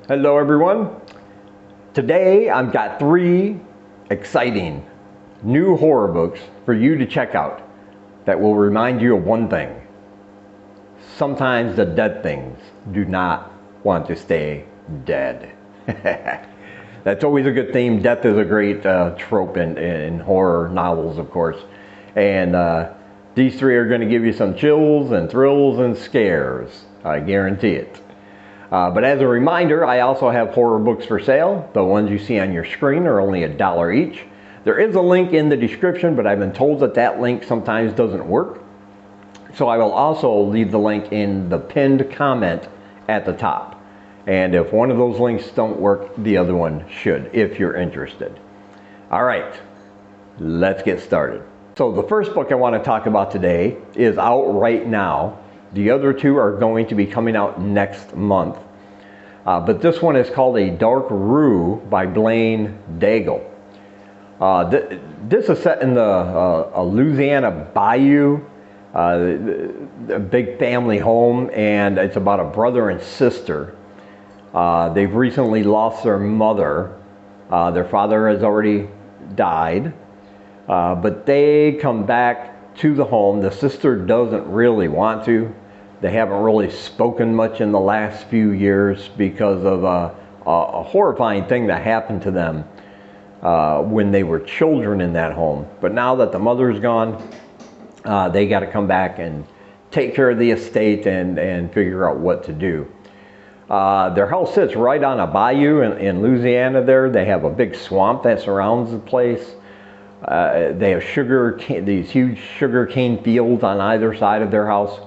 Hello everyone. Today I've got 3 exciting new horror books for you to check out that will remind you of one thing. Sometimes the dead things do not want to stay dead. That's always a good theme. Death is a great trope in horror novels, of course. And these 3 are going to give you some chills and thrills and scares. I guarantee it. But as a reminder, I also have horror books for sale. The ones you see on your screen are only $1 each. There is a link in the description, but I've been told that that link sometimes doesn't work. So I will also leave the link in the pinned comment at the top. And if one of those links don't work, the other one should, if you're interested. All right, let's get started. So the first book I want to talk about today is out right now. The other 2 are going to be coming out next month. But this one is called A Dark Rue by Blaine Daigle. This is set in the Louisiana bayou, a big family home, and it's about a brother and sister. They've recently lost their mother. Their father has already died, but they come back to the home. The sister doesn't really want to. They haven't really spoken much in the last few years because of a horrifying thing that happened to them when they were children in that home. But now that the mother's gone, they got to come back and take care of the estate and figure out what to do. Their house sits right on a bayou in Louisiana there. They have a big swamp that surrounds the place. They have these huge sugar cane fields on either side of their house.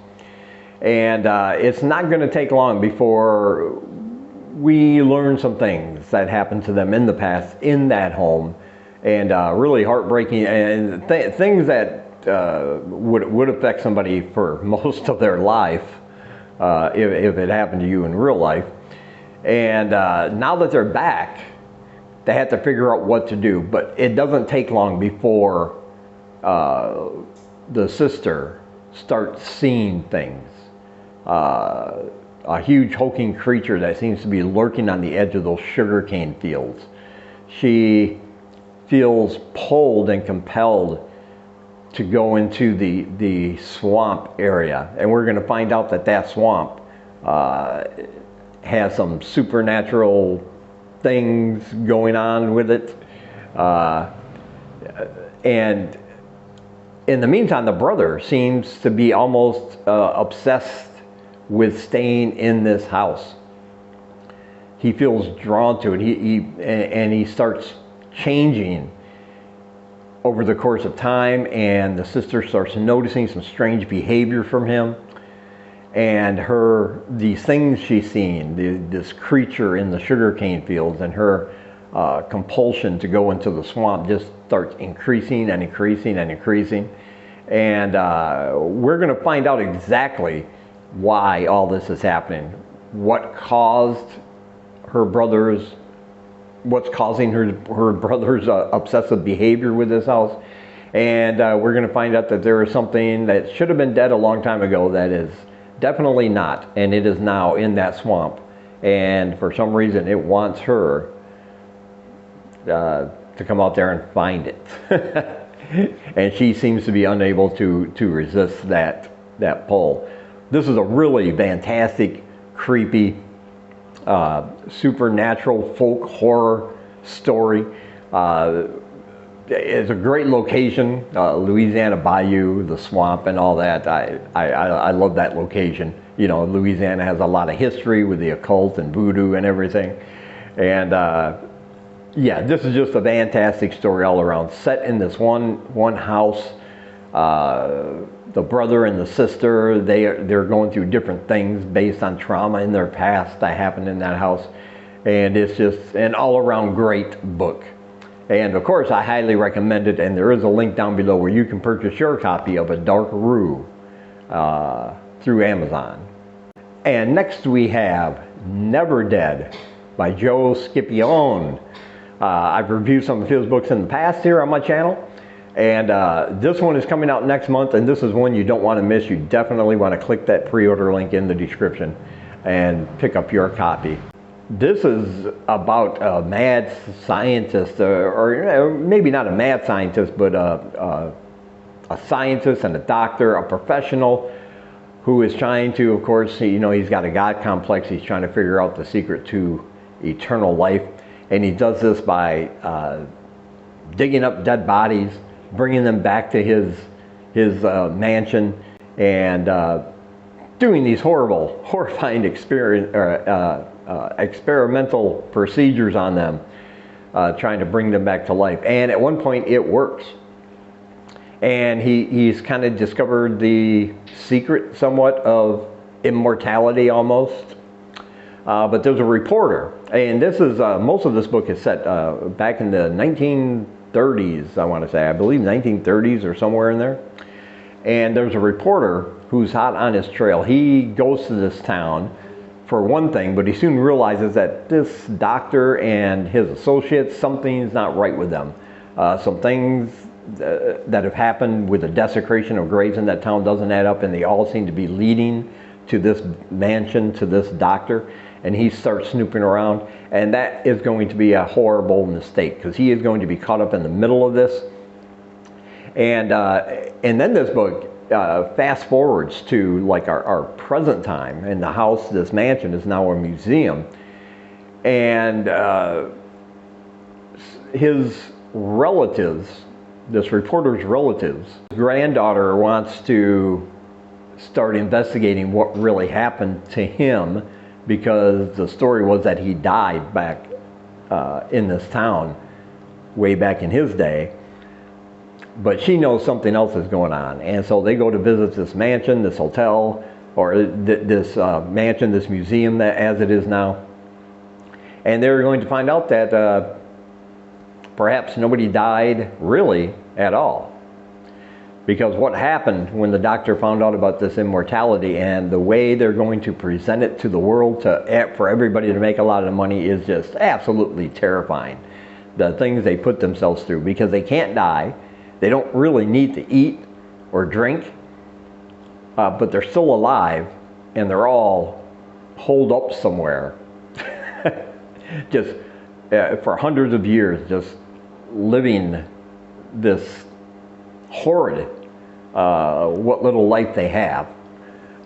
And it's not going to take long before we learn some things that happened to them in the past in that home, and really heartbreaking and things that would affect somebody for most of their life if it happened to you in real life. And now that they're back, they have to figure out what to do. But it doesn't take long before the sister starts seeing things. A huge hulking creature that seems to be lurking on the edge of those sugarcane fields. She feels pulled and compelled to go into the swamp area, and we're going to find out that that swamp has some supernatural things going on with it. And in the meantime, the brother seems to be almost obsessed with staying in this house. He feels drawn to it. He starts changing over the course of time, and the sister starts noticing some strange behavior from him. And these things she's seeing, this creature in the sugarcane fields, and her compulsion to go into the swamp just starts increasing and increasing and increasing. And we're going to find out exactly why all this is happening, what's causing her brother's obsessive behavior with this house. And we're going to find out that there is something that should have been dead a long time ago that is definitely not, and it is now in that swamp, and for some reason it wants her to come out there and find it. And she seems to be unable to resist that pull. This is a really fantastic, creepy, supernatural folk horror story. It's a great location, Louisiana bayou, the swamp and all that. I love that location. You know, Louisiana has a lot of history with the occult and voodoo and everything. And yeah, this is just a fantastic story all around, set in this one house. The brother and the sister, they're going through different things based on trauma in their past that happened in that house. And it's just an all-around great book. And of course, I highly recommend it, and there is a link down below where you can purchase your copy of A Dark Rue through Amazon. And next we have Never Dead by Joe Scipione. I've reviewed some of his books in the past here on my channel, and this one is coming out next month, and this is one you don't want to miss. You definitely want to click that pre-order link in the description and pick up your copy. This is about a mad scientist, or maybe not a mad scientist, but a scientist and a doctor, a professional who is trying to, of course, he's got a God complex. He's trying to figure out the secret to eternal life. And he does this by digging up dead bodies, bringing them back to his mansion, and doing these horrifying experimental procedures on them, trying to bring them back to life. And at one point it works. And he's kind of discovered the secret somewhat of immortality almost. But there's a reporter, and this is, most of this book is set back in the 1930s, I want to say. I believe 1930s or somewhere in there. And there's a reporter who's hot on his trail. He goes to this town for one thing, but he soon realizes that this doctor and his associates, something's not right with them. Some things that have happened with the desecration of graves in that town doesn't add up, and they all seem to be leading to this mansion, to this doctor. And he starts snooping around, and that is going to be a horrible mistake, because he is going to be caught up in the middle of this. And then this book fast forwards to like our present time, and the house, this mansion, is now a museum. And his relatives, this reporter's relatives, granddaughter wants to start investigating what really happened to him, because the story was that he died back in this town way back in his day. But she knows something else is going on, and so they go to visit this mansion, this hotel, or this mansion, this museum that as it is now. And they're going to find out that perhaps nobody died really at all. Because what happened when the doctor found out about this immortality, and the way they're going to present it to the world for everybody to make a lot of money, is just absolutely terrifying. The things they put themselves through, because they can't die. They don't really need to eat or drink, but they're still alive, and they're all holed up somewhere just for hundreds of years, just living this horrid, what little life they have.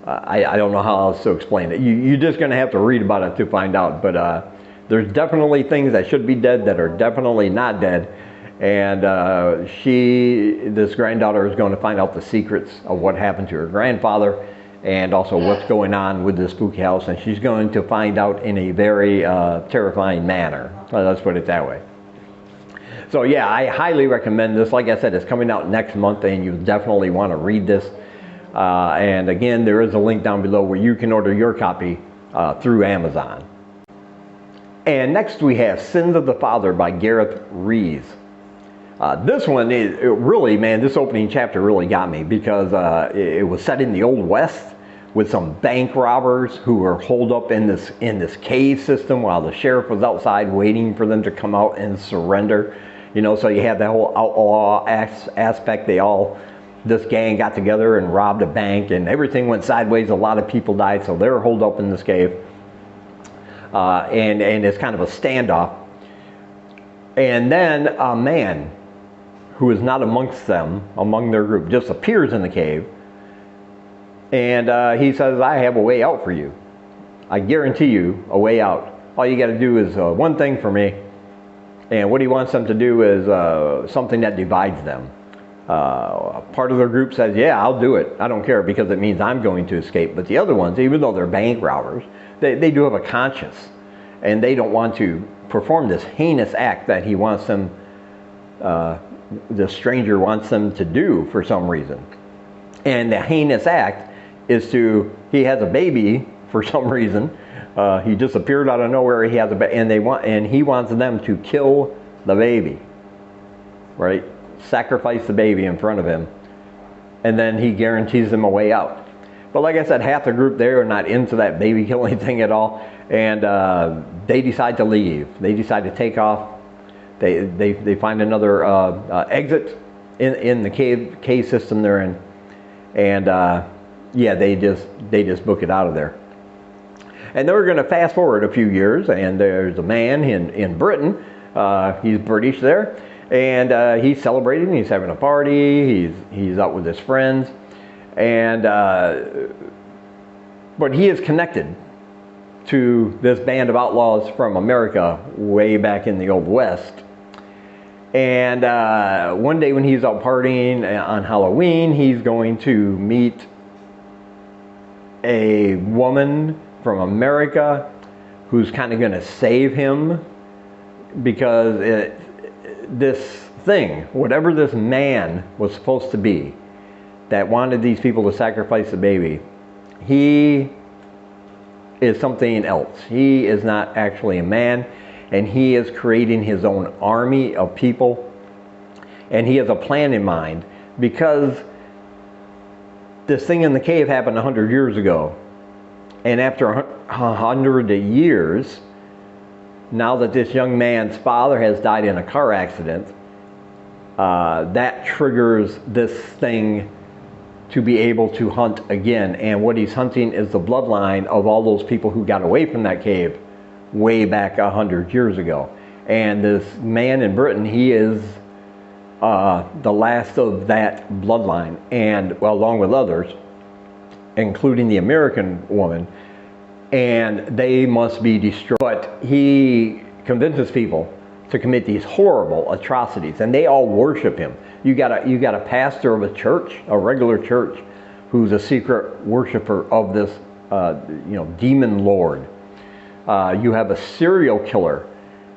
I don't know how else to explain it. You're just going to have to read about it to find out. But there's definitely things that should be dead that are definitely not dead. And this granddaughter is going to find out the secrets of what happened to her grandfather, and also what's going on with this spooky house. And she's going to find out in a very terrifying manner. Let's put it that way. So yeah, I highly recommend this. Like I said, it's coming out next month, and you definitely want to read this. And again, there is a link down below where you can order your copy through Amazon. And next we have Sins of the Father by Gareth Rees. This one is really, man, this opening chapter really got me, because it was set in the Old West with some bank robbers who were holed up in this cave system while the sheriff was outside waiting for them to come out and surrender. So you have that whole outlaw aspect. This gang got together and robbed a bank, and everything went sideways. A lot of people died, so they were holed up in this cave. And it's kind of a standoff. And then a man who is not amongst them, among their group, just appears in the cave. And he says, I have a way out for you. I guarantee you a way out. All you got to do is one thing for me. And what he wants them to do is something that divides them. Part of their group says, yeah, I'll do it. I don't care, because it means I'm going to escape. But the other ones, even though they're bank robbers, they do have a conscience. And they don't want to perform this heinous act that he wants them, the stranger wants them to do for some reason. And the heinous act is he has a baby for some reason. He just appeared out of nowhere. He has and he wants them to kill the baby, right? Sacrifice the baby in front of him, and then he guarantees them a way out. But like I said, half the group there are not into that baby killing thing at all, and they decide to leave. They decide to take off. They find another exit in the cave system they're in, and yeah, they just book it out of there. And then we're going to fast forward a few years, and there's a man in Britain. He's British there, and he's celebrating. He's having a party. He's out with his friends, and but he is connected to this band of outlaws from America way back in the Old West. And one day when he's out partying on Halloween, he's going to meet a woman from America who's kind of going to save him, because this thing, whatever this man was supposed to be that wanted these people to sacrifice the baby, he is something else. He is not actually a man, and he is creating his own army of people, and he has a plan in mind, because this thing in the cave happened 100 years ago, and after 100 years, now that this young man's father has died in a car accident, that triggers this thing to be able to hunt again. And what he's hunting is the bloodline of all those people who got away from that cave way back 100 years ago. And this man in Britain, he is the last of that bloodline, and well, along with others, including the American woman, and they must be destroyed. But he convinces people to commit these horrible atrocities, and they all worship him. You got a pastor of a church, a regular church, who's a secret worshiper of this demon lord. You have a serial killer,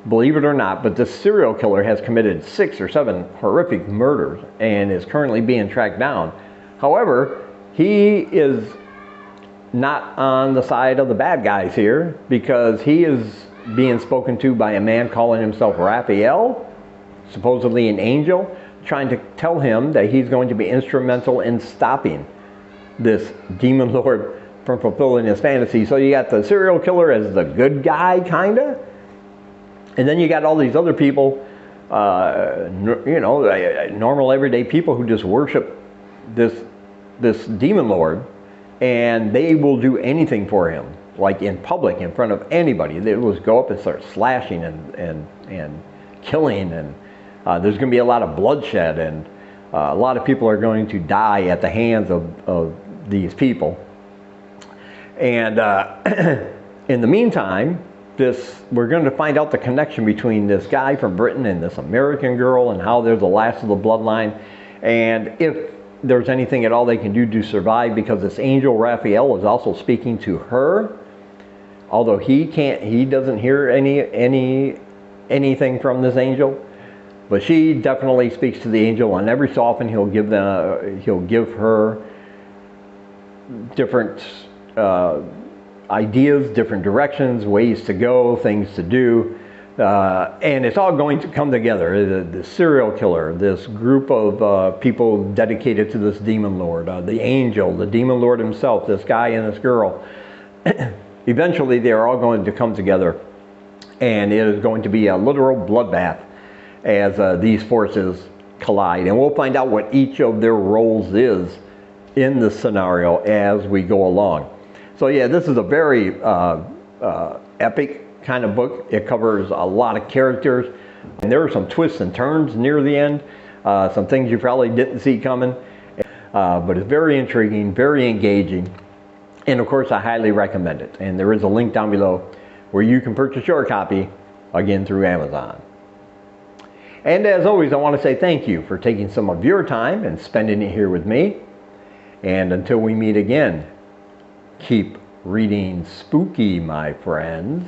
believe it or not, but this serial killer has committed 6 or 7 horrific murders and is currently being tracked down. However, he is not on the side of the bad guys here, because he is being spoken to by a man calling himself Raphael, supposedly an angel, trying to tell him that he's going to be instrumental in stopping this demon lord from fulfilling his fantasy. So you got the serial killer as the good guy, kinda, and then you got all these other people, normal everyday people who just worship this demon lord, and they will do anything for him, like in public, in front of anybody. They will just go up and start slashing and killing, and there's going to be a lot of bloodshed, and a lot of people are going to die at the hands of these people. And in the meantime, we're going to find out the connection between this guy from Britain and this American girl, and how they're the last of the bloodline, and if there's anything at all they can do to survive, because this angel Raphael is also speaking to her, although he doesn't hear anything from this angel, but she definitely speaks to the angel, and every so often he'll give her different ideas, different directions, ways to go, things to do. And it's all going to come together. The serial killer, this group of people dedicated to this demon lord, the angel, the demon lord himself, this guy and this girl. Eventually they're all going to come together, and it is going to be a literal bloodbath as these forces collide. And we'll find out what each of their roles is in the scenario as we go along. So yeah, this is a very epic kind of book. It covers a lot of characters, and there are some twists and turns near the end, some things you probably didn't see coming, but it's very intriguing, very engaging, and of course I highly recommend it. And there is a link down below where you can purchase your copy, again through Amazon. And as always, I want to say thank you for taking some of your time and spending it here with me. And until we meet again, keep reading spooky, my friends.